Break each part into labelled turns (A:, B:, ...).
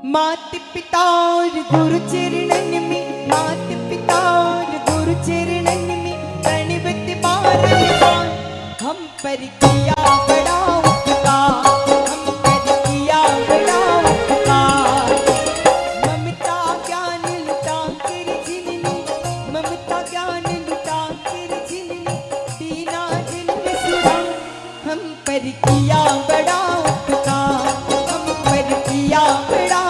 A: मात पिता और गुरु चरणन में, मात पिता और गुरु चरणन में प्रणवत बारंबार हम पर किया बड़ा उपकार, हम पर किया बड़ा उपकार। ममता ज्ञान लुटा कर जिनने, ममता ज्ञान लुटा कर जिनने दीना जिन में सुधा, हम पर किया बड़ा उपकार, हम पर किया बड़ा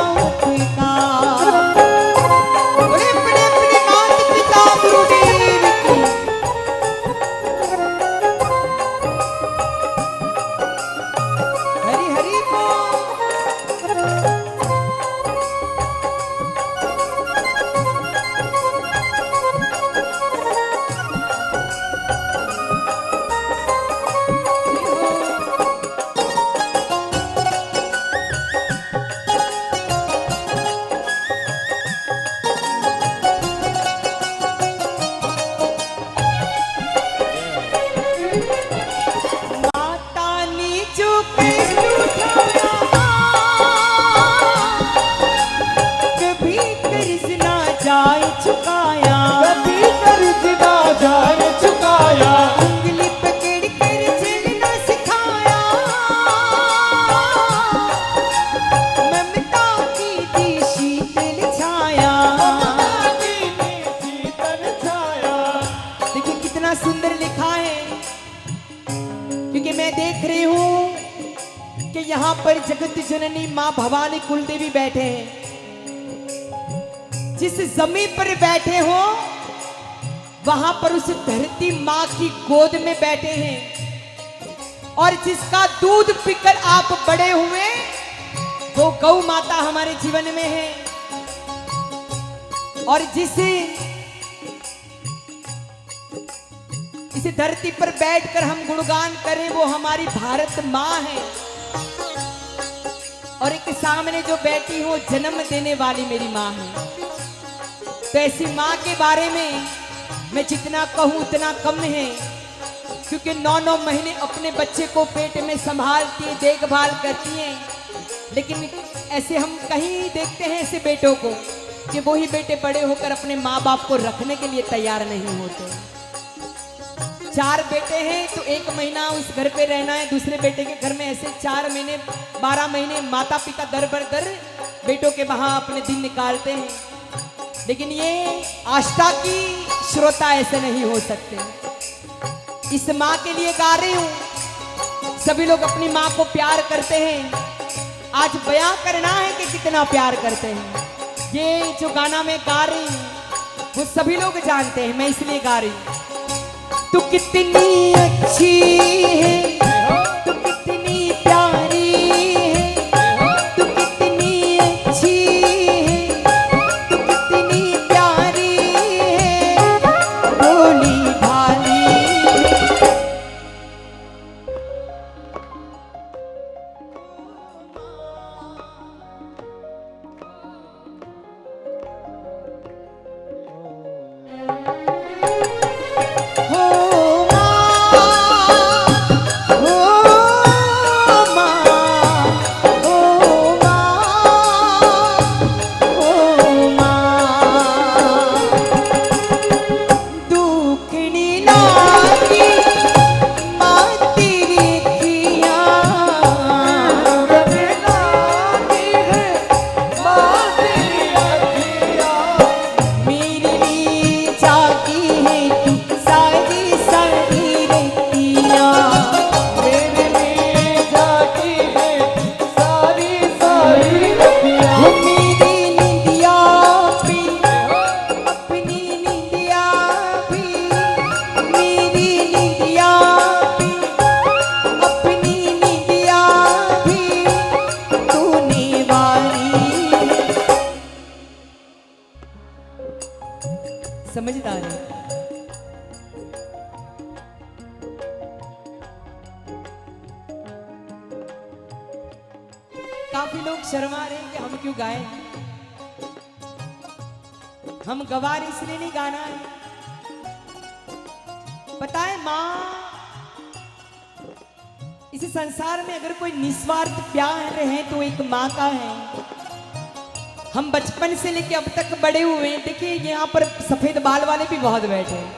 A: सुंदर लिखा है, क्योंकि मैं देख रही हूं कि यहाँ पर जगत जननी माँ भवानी कुलदेवी बैठे हैं। जिस जमीन पर बैठे हो वहां पर उस धरती माँ की गोद में बैठे हैं, और जिसका दूध पीकर आप बड़े हुए वो गौ माता हमारे जीवन में है। और इस धरती पर बैठकर हम गुणगान करें वो हमारी भारत माँ है। और एक सामने जो बैठी हो जन्म देने वाली मेरी माँ है। तो ऐसी माँ के बारे में मैं जितना कहूं उतना कम है, क्योंकि 9-9 महीने अपने बच्चे को पेट में संभालती है, देखभाल करती हैं। लेकिन ऐसे हम कहीं देखते हैं ऐसे बेटों को कि वही बेटे बड़े होकर अपने माँ बाप को रखने के लिए तैयार नहीं होते। 4 बेटे हैं तो 1 महीना उस घर पे रहना है, दूसरे बेटे के घर में ऐसे 4 महीने 12 महीने माता पिता दर बर दर बेटों के वहां अपने दिन निकालते हैं। लेकिन ये आस्था की श्रोता ऐसे नहीं हो सकते। इस माँ के लिए गा रही हूं। सभी लोग अपनी माँ को प्यार करते हैं, आज बयां करना है कि कितना प्यार करते हैं। ये जो गाना मैं गा रही हूं वो सभी लोग जानते हैं, मैं इसलिए गा रही हूं। तू कितनी अच्छी है, तू कितनी प्यारी है, तू कितनी अच्छी है, तू कितनी प्यारी है, भोली भाली है। समझदार है। काफी लोग शर्मा रहे हैं कि हम क्यों गाएं। हम गवार इसलिए नहीं गाना है, पता है माँ, इस संसार में अगर कोई निस्वार्थ प्यार है तो एक माँ का है। हम बचपन से लेके अब तक बड़े हुए हैं। देखिए यहाँ पर सफेद बाल वाले भी बहुत बैठे हैं,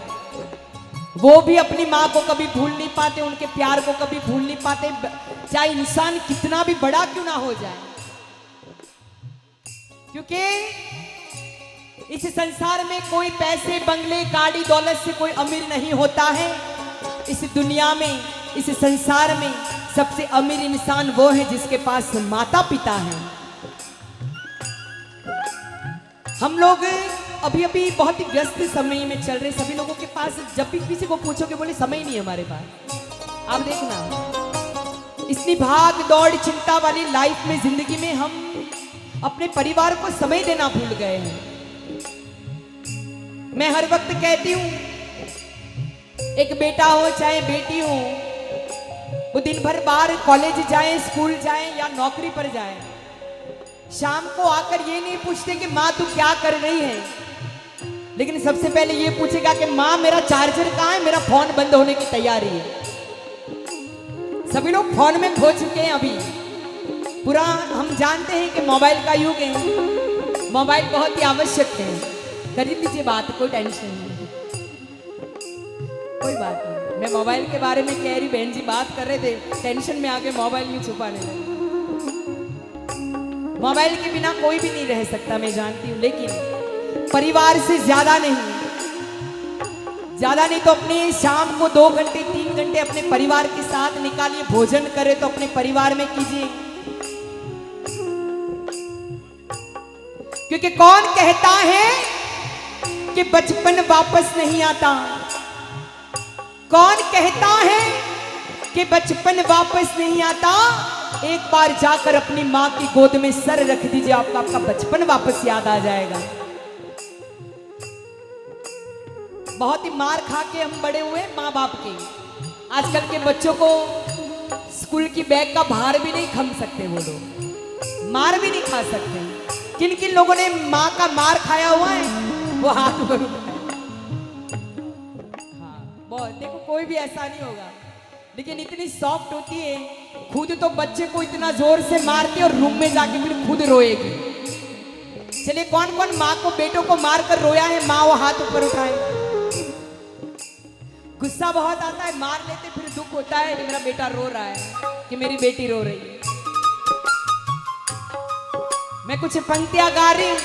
A: वो भी अपनी माँ को कभी भूल नहीं पाते, उनके प्यार को कभी भूल नहीं पाते, चाहे इंसान कितना भी बड़ा क्यों ना हो जाए। क्योंकि इस संसार में कोई पैसे, बंगले, गाड़ी, दौलत से कोई अमीर नहीं होता है। इस दुनिया में, इस संसार में सबसे अमीर इंसान वो है जिसके पास माता पिता है। हम लोग अभी अभी बहुत ही व्यस्त समय में चल रहे, सभी लोगों के पास जब भी किसी को पूछोगे बोले समय नहीं है हमारे पास। आप देखना इतनी भाग दौड़ चिंता वाली लाइफ में, जिंदगी में हम अपने परिवार को समय देना भूल गए हैं। मैं हर वक्त कहती हूं, एक बेटा हो चाहे बेटी हो, वो दिन भर बाहर कॉलेज जाए, स्कूल जाए या नौकरी पर जाए, शाम को आकर ये नहीं पूछते कि माँ तू क्या कर रही है, लेकिन सबसे पहले ये पूछेगा कि माँ मेरा चार्जर कहाँ है, मेरा फोन बंद होने की तैयारी है। सभी लोग फोन में खो चुके हैं अभी पूरा। हम जानते हैं कि मोबाइल का युग है, मोबाइल बहुत ही आवश्यक है, खरीद लीजिए, बात कोई टेंशन नहीं, कोई बात नहीं। मैं मोबाइल के बारे में कह रही, बहन जी बात कर रहे थे, टेंशन में आके मोबाइल में छुपाने लगे। मोबाइल के बिना कोई भी नहीं रह सकता, मैं जानती हूँ, लेकिन परिवार से ज्यादा नहीं तो अपने शाम को 2 घंटे 3 घंटे अपने परिवार के साथ निकालिए। भोजन करे तो अपने परिवार में कीजिए, क्योंकि कौन कहता है कि बचपन वापस नहीं आता? कौन कहता है कि बचपन वापस नहीं आता? एक बार जाकर अपनी माँ की गोद में सर रख दीजिए, आपका बचपन वापस याद आ जाएगा। बहुत ही मार खा के हम बड़े हुए माँ बाप के। आजकल के बच्चों को स्कूल की बैग का भार भी नहीं खम सकते, वो लोग मार भी नहीं खा सकते। किन किन लोगों ने माँ का मार खाया हुआ है वो हाथ ऊपर हाँ, बहुत देखो, कोई भी ऐसा नहीं होगा, लेकिन इतनी सॉफ्ट होती है, खुद तो बच्चे को इतना जोर से मारती है और रूम में जाके फिर खुद रोएगी। चलिए कौन कौन माँ को, बेटों को मार कर रोया है? माँ वो हाथ ऊपर उठाए। गुस्सा बहुत आता है, मार लेते फिर दुख होता है कि मेरा बेटा रो रहा है, कि मेरी बेटी रो रही है। मैं कुछ पंक्तियां गा रही हूं,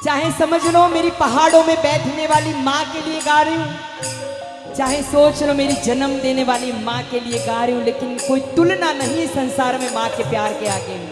A: चाहे समझ लो मेरी पहाड़ों में बैठने वाली माँ के लिए गा रही हूं, चाहे सोच लो मेरी जन्म देने वाली माँ के लिए गा रही हूं, लेकिन कोई तुलना नहीं संसार में माँ के प्यार के आगे।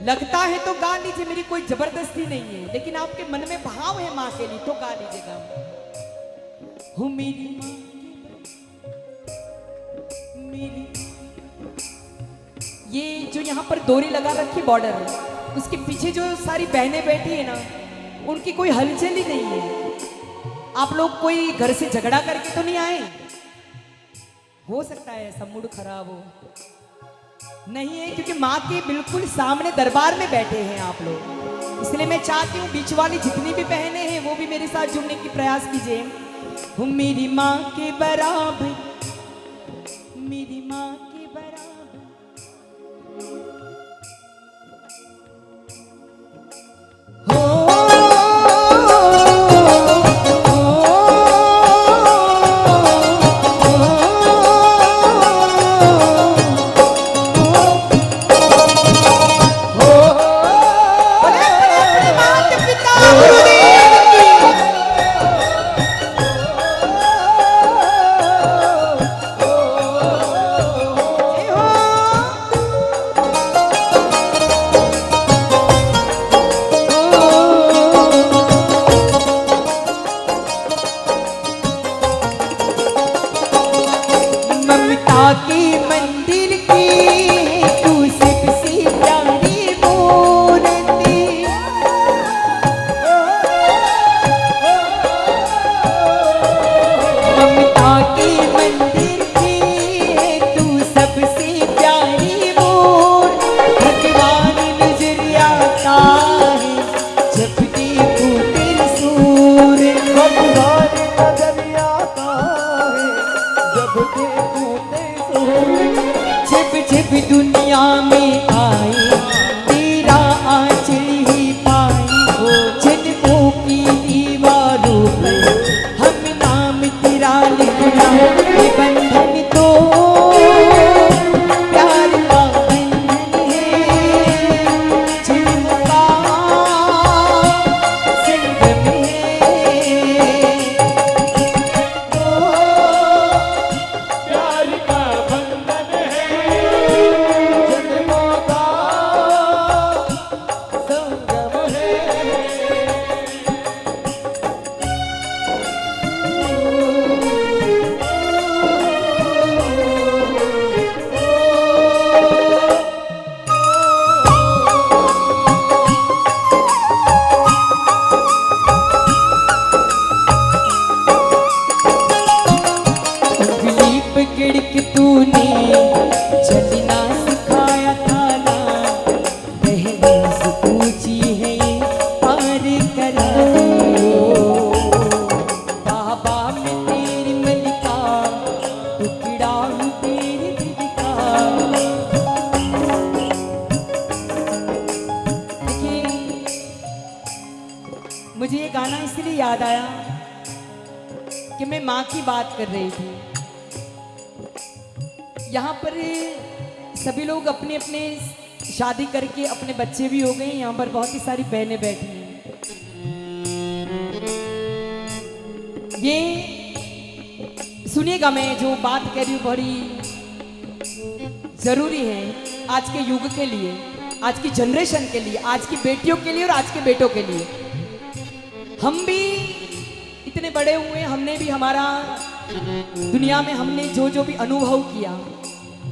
A: लगता है तो गा लीजिए, मेरी कोई जबरदस्ती नहीं है, लेकिन आपके मन में भाव है माँ के लिए तो गा लीजिएगा। हो मेरी माँ मेरी। ये जो यहाँ पर डोरी लगा रखी बॉर्डर, उसके पीछे जो सारी बहनें बैठी है ना, उनकी कोई हलचल ही नहीं है। आप लोग कोई घर से झगड़ा करके तो नहीं आए? हो सकता है ऐसा मूड खराब हो, नहीं है, क्योंकि माँ के बिल्कुल सामने दरबार में बैठे हैं आप लोग। इसलिए मैं चाहती हूँ बीच वाली जितनी भी बहनें हैं वो भी मेरे साथ जुड़ने की प्रयास कीजिए। हूँ मेरी माँ के बराबर, मेरी माँ के बराबर। दुनिया में आए तेरा आंचल ही पाए, जन्मों की दीवारों पर हम नाम तेरा लिखना। ये बंधन तो प्यार का बंधन है, जन्म का संगम है। तो प्यार का बंधन गिड़क तूने चलना सिखाया था ना, दहलीज ऊंची है पार करा दो। बाबा मैं तेरी मलिका, टुकड़ा हूँ तेरे दिल का। देखिए मुझे ये गाना इसलिए याद आया कि मैं माँ की बात कर रही थी। यहाँ पर सभी लोग अपने अपने शादी करके अपने बच्चे भी हो गए। यहाँ पर बहुत ही सारी बहनें बैठी हैं। ये सुनिएगा, मैं जो बात कह रही हूँ बड़ी जरूरी है आज के युग के लिए, आज की जनरेशन के लिए, आज की बेटियों के लिए और आज के बेटों के लिए। हम भी इतने बड़े हुए, हमने भी हमारा दुनिया में हमने जो जो भी अनुभव किया,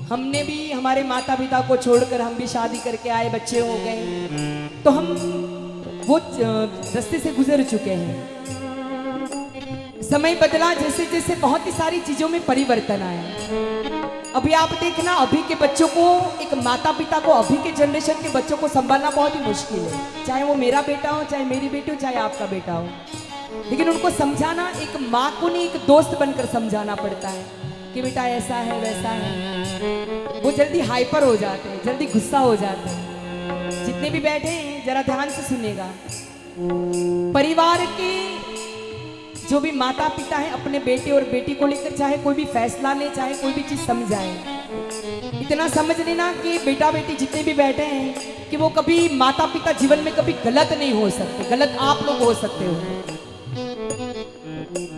A: हमने भी हमारे माता पिता को छोड़कर हम भी शादी करके आए, बच्चे हो गए, तो हम वो रास्ते से गुजर चुके हैं। समय बदला जैसे जैसे बहुत ही सारी चीजों में परिवर्तन आया। अभी आप देखना, अभी के बच्चों को, एक माता पिता को, अभी के जनरेशन के बच्चों को संभालना बहुत ही मुश्किल है। चाहे वो मेरा बेटा हो, चाहे मेरी बेटी हो, चाहे आपका बेटा हो, लेकिन उनको समझाना एक माँ को नहीं, एक दोस्त बनकर समझाना पड़ता है कि बेटा ऐसा है वैसा है। वो जल्दी हाइपर हो जाते हैं, जल्दी गुस्सा हो जाते हैं। जितने भी बैठे हैं जरा ध्यान से सुनिएगा। परिवार के जो भी माता पिता हैं अपने बेटे और बेटी को लेकर चाहे कोई भी फैसला ले, चाहे कोई भी चीज समझाए, इतना समझ लेना कि बेटा बेटी जितने भी बैठे हैं कि वो कभी माता पिता जीवन में कभी गलत नहीं हो सकते। गलत आप लोग हो सकते हो।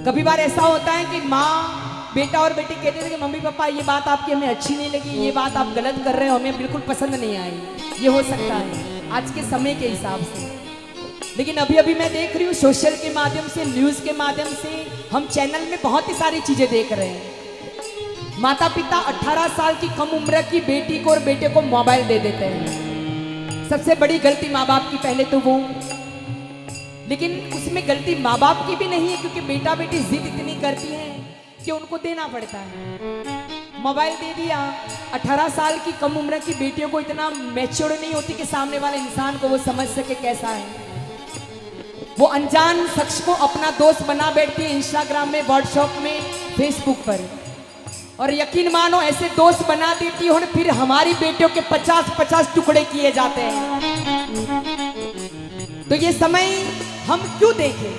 A: कभी बार ऐसा होता है कि माँ बेटा और बेटी कहते थे कि मम्मी पापा ये बात आपकी हमें अच्छी नहीं लगी, ये बात आप गलत कर रहे हो, हमें बिल्कुल पसंद नहीं आई। ये हो सकता है आज के समय के हिसाब से। लेकिन अभी अभी मैं देख रही हूँ सोशल के माध्यम से, न्यूज के माध्यम से, हम चैनल में बहुत ही सारी चीजें देख रहे हैं। माता पिता 18 साल की कम उम्र की बेटी को और बेटे को मोबाइल दे देते हैं। सबसे बड़ी गलती माँ बाप की पहले तो वो, लेकिन उसमें गलती माँ बाप की भी नहीं है, क्योंकि बेटा बेटी जिद इतनी करती हैं कि उनको देना पड़ता है। मोबाइल दे दिया, 18 साल की कम उम्र की बेटियों को इतना मैच्योर नहीं होती कि सामने वाले इंसान को वो समझ सके कैसा है। वो अनजान शख्स को अपना दोस्त बना बैठती है इंस्टाग्राम में, व्हाट्सएप में, फेसबुक पर, और यकीन मानो ऐसे दोस्त बना देती है, फिर हमारी बेटियों के 50-50 टुकड़े किए जाते हैं। तो ये समय हम क्यों देखें?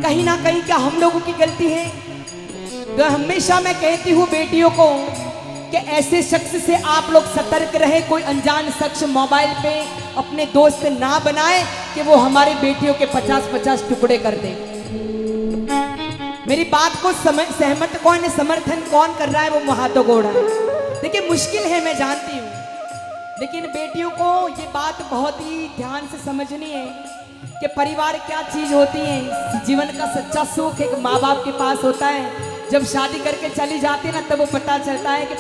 A: कहीं ना कहीं क्या हम लोगों की गलती है? तो हमेशा मैं कहती हूँ बेटियों को कि ऐसे शख्स से आप लोग सतर्क रहे। कोई अनजान शख्स मोबाइल पे अपने दोस्त ना बनाए कि वो हमारी बेटियों के 50-50 टुकड़े कर दे। मेरी बात को सहमत कौन है, समर्थन कौन कर रहा है, वो हाथों को उड़ा। देखिए मुश्किल है, मैं जानती हूँ, लेकिन बेटियों को ये बात बहुत ही ध्यान से समझनी है कि परिवार क्या चीज होती है। जीवन का सच्चा सुख एक माँ बाप के पास होता है। जब शादी करके चली जाती है ना, तब वो पता चलता है कि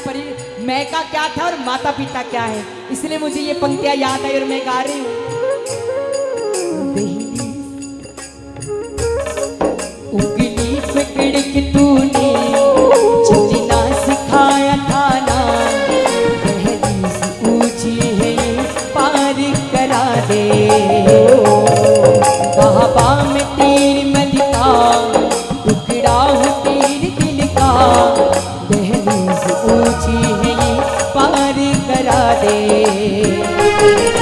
A: मैका क्या था और माता पिता क्या है। इसलिए मुझे ये पंक्तियां याद आई और मैं गा रही हूँ। उंगली पकड़ के तूने चलना सिखाया था ना, दहलीज ऊंची है पार करा दे। बाबा में तेरी मलिका, टुकड़ा हूँ तेरे दिल का, दहलीज ऊंची है पार करा दे।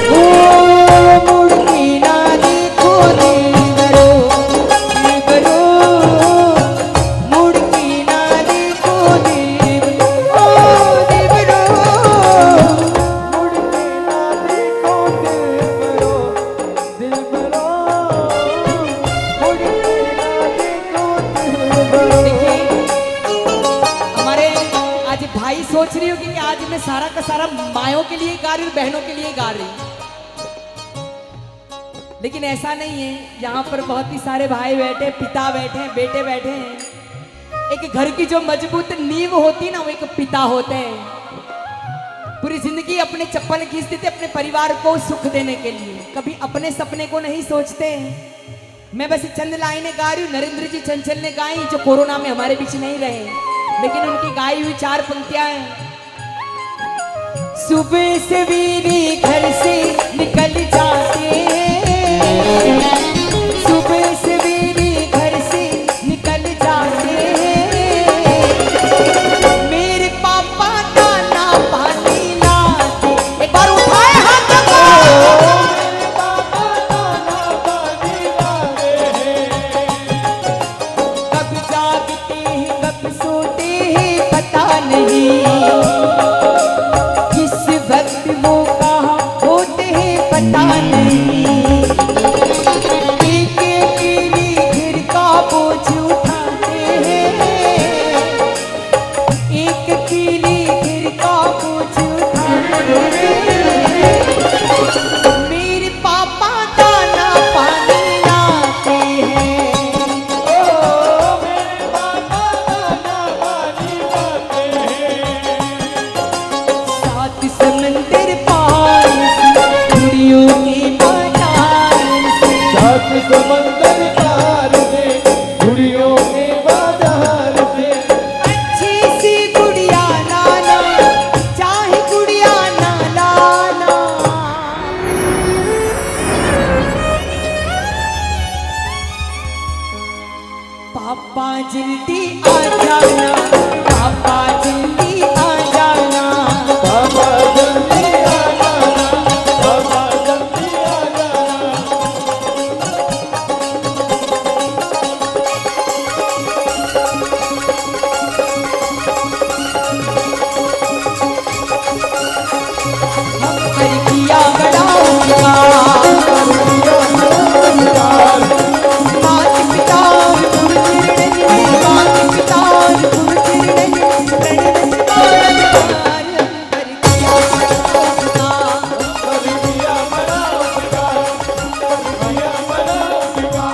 A: ओ मुड़ के ना देखो दिलबरो, दिलबरो, मुड़ के ना देखो दिलबरो, ओ दिलबरो, मुड़ के ना देखो दिलबरो, दिलबरो, मुड़ के ना देखो दिलबरो। देखिए हमारे आज भाई सोच रही होगी कि आज मैं सारा का सारा मायों के लिए गा रही हूँ, बहनों के लिए गा रही हूँ, लेकिन ऐसा नहीं है। यहाँ पर बहुत ही सारे भाई बैठे, पिता बैठे हैं, बेटे बैठे हैं। एक घर की जो मजबूत नींव होती है ना, वो एक पिता होते हैं। पूरी जिंदगी अपने चप्पल खींच देते अपने परिवार को सुख देने के लिए, कभी अपने सपने को नहीं सोचते। मैं बस चंद लाइनें गा रही हूँ, नरेंद्र जी चंचल ने गाई, जो कोरोना में हमारे बीच नहीं रहे, लेकिन उनकी गाई हुई 4 पंक्तियां हैं। सुबह सवेरे घर से निकल जाते हैं, सुबह सवेरे घर से निकल जाते हैं, मेरे पापा दाना पानी लाते। एक बार उठाए हाथ को, मेरे पापा दाना पानी लाते हैं, कब जागते हैं कब सोते हैं पता नहीं, वो कहाँ होते हैं पता नहीं, एक अकेली घर का बोझ उठाते हैं, एक अकेली घर का बोझ उठाते हैं, मेरे पापा दाना पानी लाते हैं, ओ मेरे पापा दाना पानी लाते हैं, सात समंदर पार गुड़ियों के बाजार से, सात समंदर पार से गुड़ियों के बाजार से, अच्छी सी गुड़िया लाना, चाहे गुड़िया ना लाना। पापा जल्दी आ जाना, पापा